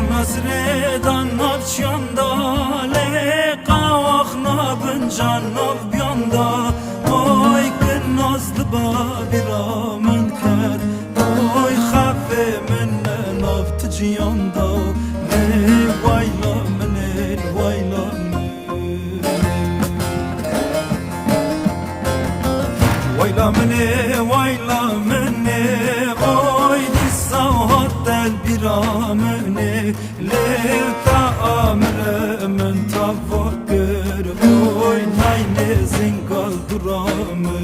Nasredan navçyanda le qawaqna bincan nav byanda oy gün nazlı babira min kad oy khafe min nav tjyanda le wayla min wayla wayla min oy disawat del biramne lev ta'amr min tafakir oy nayne zingal duramı